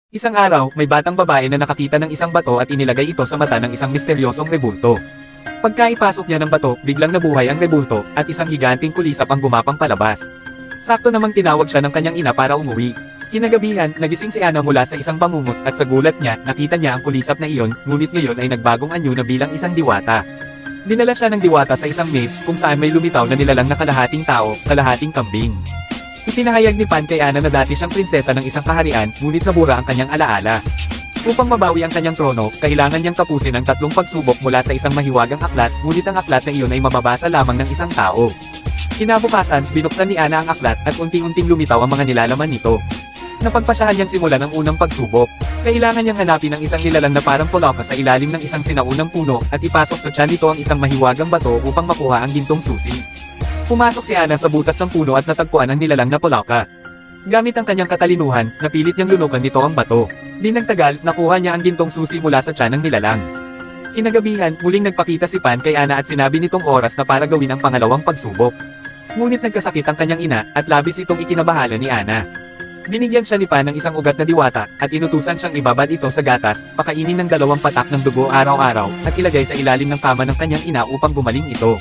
Isang araw, may batang babae na nakakita ng isang bato at inilagay ito sa mata ng isang misteryosong rebulto. Pagkaipasok niya ng bato, biglang nabuhay ang rebulto, at isang higanting kulisap ang gumapang palabas. Sakto namang tinawag siya ng kanyang ina para umuwi. Kinagabihan, nagising si Ana mula sa isang bangungot at sa gulat niya, nakita niya ang kulisap na iyon, ngunit ngayon ay nagbagong anyo na bilang isang diwata. Dinala siya ng diwata sa isang maze kung saan may lumitaw na nilalang na kalahating tao, kalahating kambing. Ipinahayag ni Pan kay Ana na dati siyang prinsesa ng isang kaharian, ngunit nabura ang kanyang alaala. Upang mabawi ang kanyang trono, kailangan niyang tapusin ang 3 pagsubok mula sa isang mahiwagang aklat, ngunit ang aklat na iyon ay mababasa lamang ng isang tao. Kinabukasan, binuksan ni Ana ang aklat at unting-unting lumitaw ang mga nilalaman nito. Napagpasyahan niyang simulan ang unang pagsubok. Kailangan niyang hanapin ang isang nilalang na parang pulaka sa ilalim ng isang sinaunang puno at ipasok sa tiyan nito ang isang mahiwagang bato upang makuha ang gintong susi. Pumasok si Ana sa butas ng puno at natagpuan ang nilalang na pulaka. Gamit ang kanyang katalinuhan, napilit niyang lunukan nito ang bato. Di nagtagal, nakuha niya ang gintong susi mula sa tiyan ng nilalang. Kinagabihan, muling nagpakita si Pan kay Ana at sinabi nitong oras na para gawin ang pangalawang pagsubok. Ngunit nagkasakit ang kanyang ina at labis itong ikinabahala ni Ana. Binigyan siya ni Pan ng isang ugat na diwata at inutusan siyang ibabad ito sa gatas, pakainin ng 2 patak ng dugo araw-araw at ilagay sa ilalim ng kama ng kanyang ina upang gumaling ito.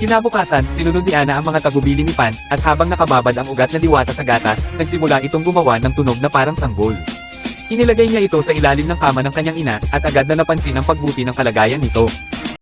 Kinabukasan, sinunod ni Ana ang mga tagubili ni Pan, at habang nakababad ang ugat na diwata sa gatas, nagsimula itong gumawa ng tunog na parang sanggol. Inilagay niya ito sa ilalim ng kama ng kanyang ina, at agad na napansin ang pagbuti ng kalagayan nito.